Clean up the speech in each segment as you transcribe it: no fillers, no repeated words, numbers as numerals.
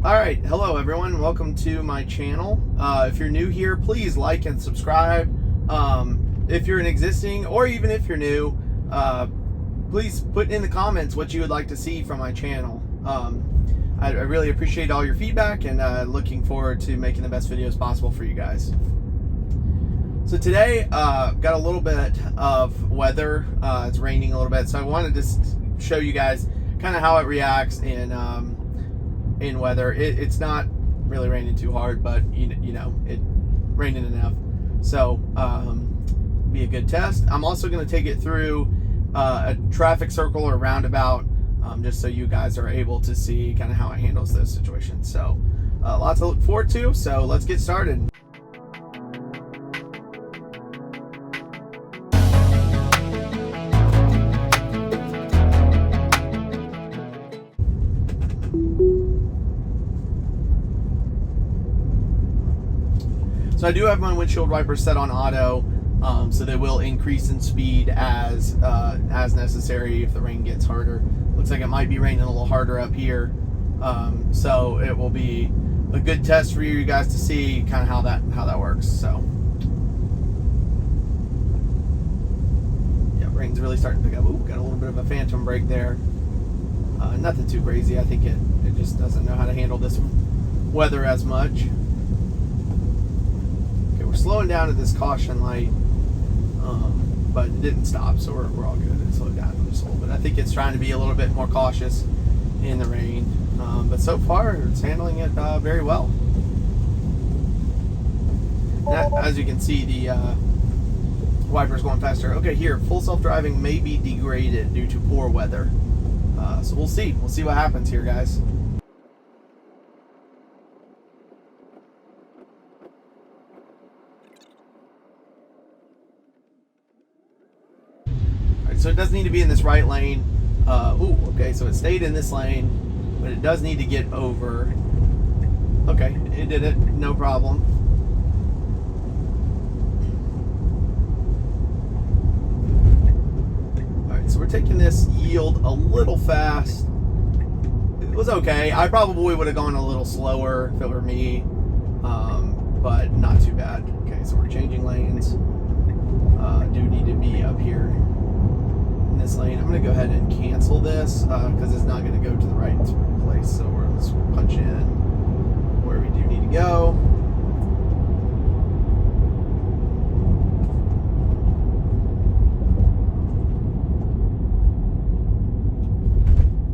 Alright, hello everyone, welcome to my channel. If you're new here, please like and subscribe. If you're an existing, or even if you're new, please put in the comments what you would like to see from my channel. I really appreciate all your feedback, and looking forward to making the best videos possible for you guys. So today, got a little bit of weather. It's raining a little bit, so I wanted to show you guys kind of how it reacts in weather. It's not really raining too hard, but you know, it raining enough, so be a good test. I'm also going to take it through a traffic circle or roundabout, just so you guys are able to see kind of how it handles those situations. So lots to look forward to, so let's get started. So I do have my windshield wipers set on auto, so they will increase in speed as necessary if the rain gets harder. Looks like it might be raining a little harder up here, so it will be a good test for you guys to see kind of how that works. So yeah, rain's really starting to pick up. Ooh, got a little bit of a phantom brake there. Nothing too crazy. I think it just doesn't know how to handle this weather as much. Slowing down at this caution light, but it didn't stop, so we're all good. It slowed down just a little bit. I think it's trying to be a little bit more cautious in the rain, but so far it's handling it very well. And as you can see, the wiper's going faster. Okay, here, full self-driving may be degraded due to poor weather. So we'll see what happens here, guys. So it does need to be in this right lane. Okay, so it stayed in this lane, but it does need to get over. Okay, it did it, no problem. Alright, so we're taking this yield a little fast. It was okay. I probably would have gone a little slower if it were me, but not too bad. Okay, so we're changing lanes. Do need to be up here in this lane. I'm going to go ahead and cancel this because it's not going to go to the right place. So let's punch in where we do need to go.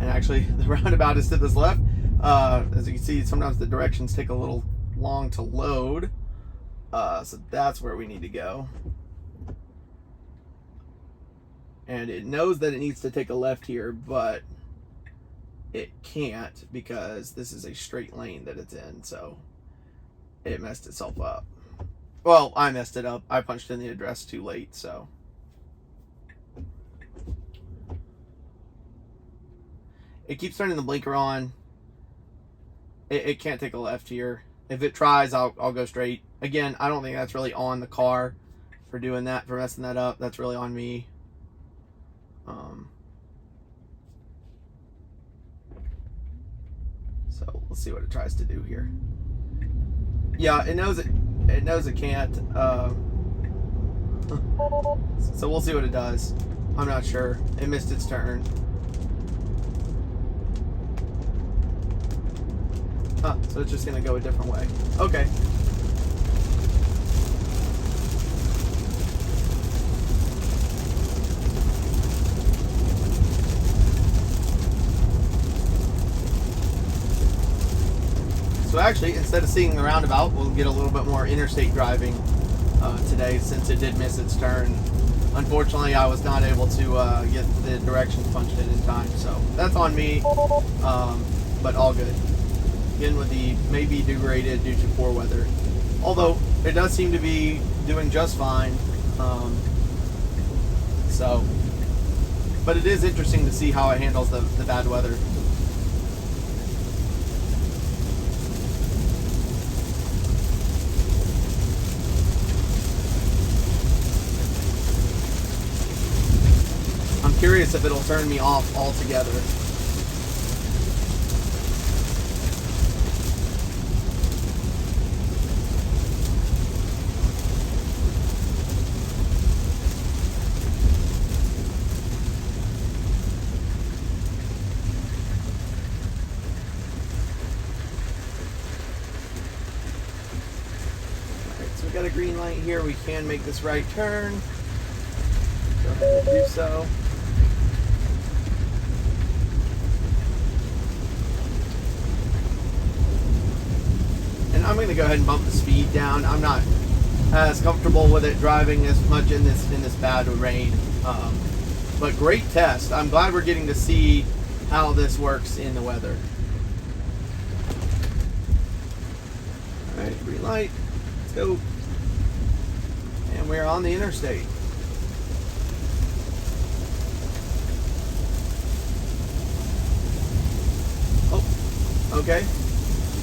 And actually, the roundabout is to this left. As you can see, sometimes the directions take a little long to load. So that's where we need to go. And it knows that it needs to take a left here, but it can't because this is a straight lane that it's in, so it messed itself up. Well, I messed it up. I punched in the address too late, so. It keeps turning the blinker on. It can't take a left here. If it tries, I'll go straight. Again, I don't think that's really on the car for doing that, for messing that up. That's really on me. So let's see what it tries to do here. Yeah, it knows it can't. So we'll see what it does. I'm not sure. It missed its turn. So it's just gonna go a different way. Okay. So actually, instead of seeing the roundabout, we'll get a little bit more interstate driving today, since it did miss its turn. Unfortunately, I was not able to get the directions punched in time, so that's on me, but all good. Again, with the may be degraded due to poor weather. Although, it does seem to be doing just fine. But it is interesting to see how it handles the bad weather. I'm curious if it'll turn me off altogether. got a green light here. We can make this right turn. Go ahead and do so. And I'm going to go ahead and bump the speed down. I'm not as comfortable with it driving as much in this bad rain. But great test. I'm glad we're getting to see how this works in the weather. All right, green light. Let's go. And we're on the interstate. Oh, okay.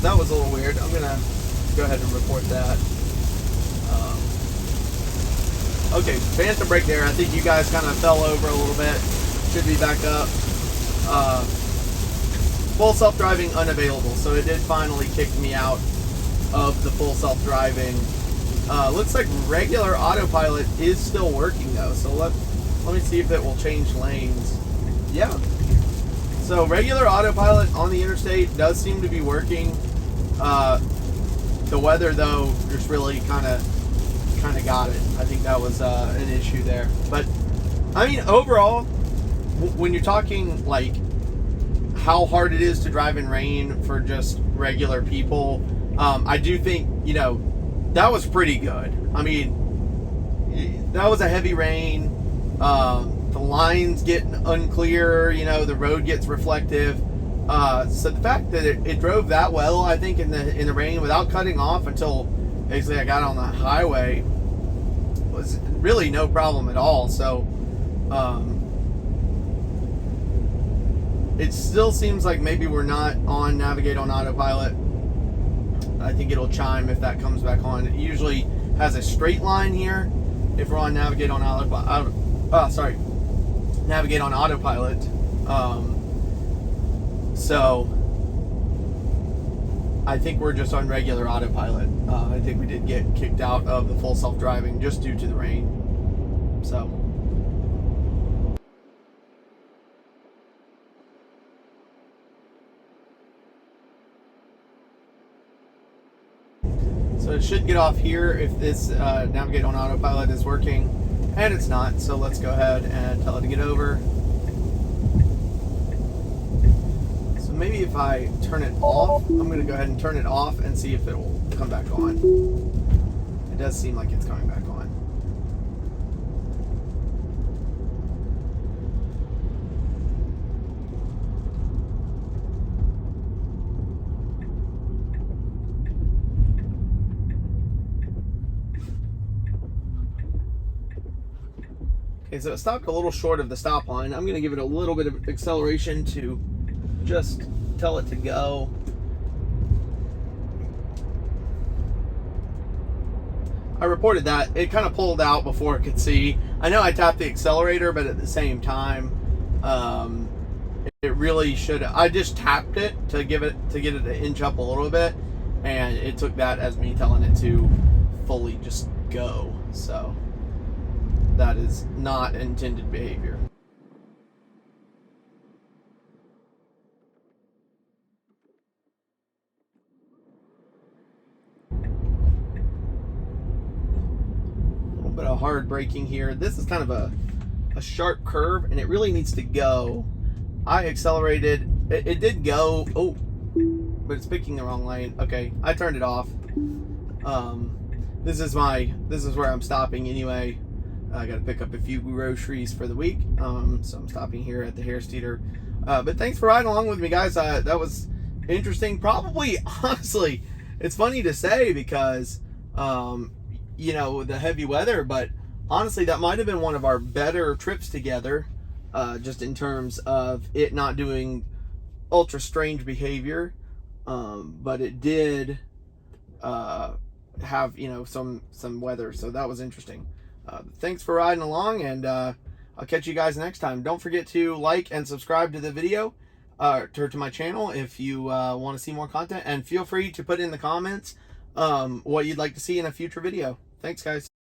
That was a little weird. I'm gonna go ahead and report that. Okay, phantom brake there. I think you guys kind of fell over a little bit. Should be back up. Full self-driving unavailable. So it did finally kick me out of the full self-driving. Looks like regular autopilot is still working though. So let me see if it will change lanes. Yeah. So regular autopilot on the interstate does seem to be working. The weather though just really kind of got it. I think that was an issue there. But I mean, overall, when you're talking like how hard it is to drive in rain for just regular people, I do think, you know, that was pretty good. I mean, that was a heavy rain. The lines get unclear, you know, the road gets reflective. So the fact that it drove that well, I think, in the rain without cutting off until basically I got on the highway was really no problem at all. So it still seems like maybe we're not on Navigate on Autopilot. I think it'll chime if that comes back on. It usually has a straight line here if we're on Navigate on Autopilot. Navigate on Autopilot. So I think we're just on regular autopilot. I think we did get kicked out of the full self-driving just due to the rain. So it should get off here if this Navigate on Autopilot is working, and it's not. So let's go ahead and tell it to get over. Maybe if I turn it off, I'm going to go ahead and turn it off and see if it will come back on. It does seem like it's coming back on. Okay, so it stopped a little short of the stop line. I'm going to give it a little bit of acceleration to just tell it to go. I reported that it kind of pulled out before it could see. I know I tapped the accelerator, but at the same time, it really should. I just tapped it to get it to inch up a little bit, and it took that as me telling it to fully just go. So that is not intended behavior. Bit of hard braking here. This is kind of a sharp curve, and it really needs to go. I accelerated. It did go. Oh, but it's picking the wrong lane. Okay, I turned it off. This is where I'm stopping anyway. I got to pick up a few groceries for the week. So I'm stopping here at the Harris Teeter. But thanks for riding along with me, guys. That was interesting. Probably, honestly, it's funny to say because you know, the heavy weather, but honestly that might have been one of our better trips together, just in terms of it not doing ultra strange behavior, but it did have, you know, some weather, so that was interesting. Thanks for riding along, and I'll catch you guys next time. Don't forget to like and subscribe to the video, to my channel if you want to see more content, and feel free to put in the comments what you'd like to see in a future video. Thanks, guys.